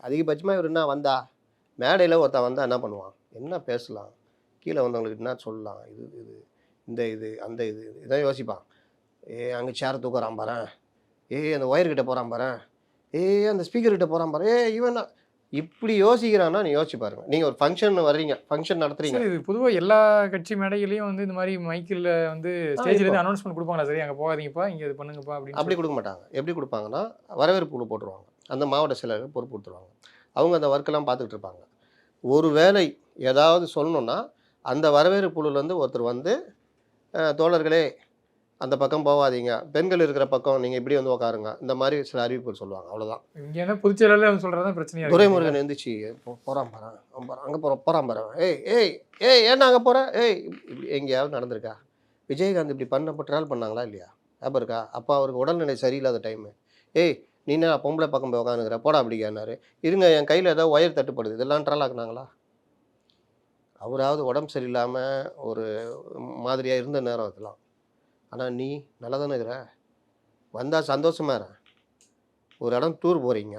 அதிகபட்சமாக இவர் என்ன வந்தா மேடையில் ஒருத்தன் வந்தால் என்ன பண்ணுவான், என்ன பேசலாம், கீழே வந்தவங்களுக்கு என்ன சொல்லலாம், இது இது இந்த இது அந்த இது இதான் யோசிப்பான். அங்கே சேரை தூக்குறான் பாரேன், அந்த ஒயர்கிட்ட போகிறான் பாரேன், அந்த ஸ்பீக்கர்கிட்ட போகிறான் பாரு, இவன் இப்படி யோசிக்கிறான்னா நீ யோசிச்சு பாருங்க. நீங்கள் ஒரு ஃபங்க்ஷன் வர்றீங்க, ஃபங்க்ஷன் நடத்துறீங்க. சார் இது பொதுவாக எல்லா கட்சி மேடைகளையும் வந்து இந்த மாதிரி மைக்கில் வந்து ஸ்டேஜ்லேருந்து அனௌன்ஸ்மெண்ட் கொடுப்பாங்களா? சரி அங்கே போகாதீங்கப்பா, இங்கே இது பண்ணுங்கப்பா அப்படின்னு. அப்படி கொடுக்க மாட்டாங்க. எப்படி கொடுப்பாங்கன்னா, வரவேற்பு குழு போட்டுருவாங்க. அந்த மாவட்ட செயலர்கள் பொறுப்பு கொடுத்துருவாங்க. அவங்க அந்த ஒர்க்கெல்லாம் பார்த்துக்கிட்டு இருப்பாங்க. ஒரு வேளை ஏதாவது சொல்லணும்னா, அந்த வரவேற்பு குழுலேருந்து ஒருத்தர் வந்து, தோழர்களே அந்த பக்கம் போகாதீங்க, பெண்கள் இருக்கிற பக்கம் நீங்கள் இப்படி வந்து உட்காருங்க, இந்த மாதிரி சில அறிவிப்புகள் சொல்லுவாங்க. அவ்வளோதான். இங்கே என்ன பொதுச்செயலாளர் சொல்கிறது தான் பிரச்சனையாக துரைமுருகன் எழுந்திரிச்சு போகிறான் பாரு, அங்கே போகிறான் பாரு, ஏன்னா அங்கே போகிற, இப்படி எங்கேயாவது நடந்திருக்கா? விஜயகாந்த் இப்படி பண்ணப்போ ட்ராவல் பண்ணாங்களா இல்லையா? ஞாபகம் இருக்கா? அப்போ அவருக்கு உடல்நிலை சரியில்லாத டைமு. நீ என்ன பொம்பளை பக்கம் போய் உட்காந்துக்கிற, போடா அப்படிங்கிறாரு. இருங்க என் கையில் ஏதாவது ஒயர் தட்டுப்படுது, இதெல்லாம் ட்ரால் ஆக்குனாங்களா? அவராவது உடம்பு சரியில்லாமல் ஒரு மாதிரியாக இருந்த நேரம் இதெல்லாம். ஆனால் நீ நல்லா தானே இருக்கிற, வந்தால் சந்தோஷமாக இரு. ஒரு இடம் டூர் போகிறீங்க,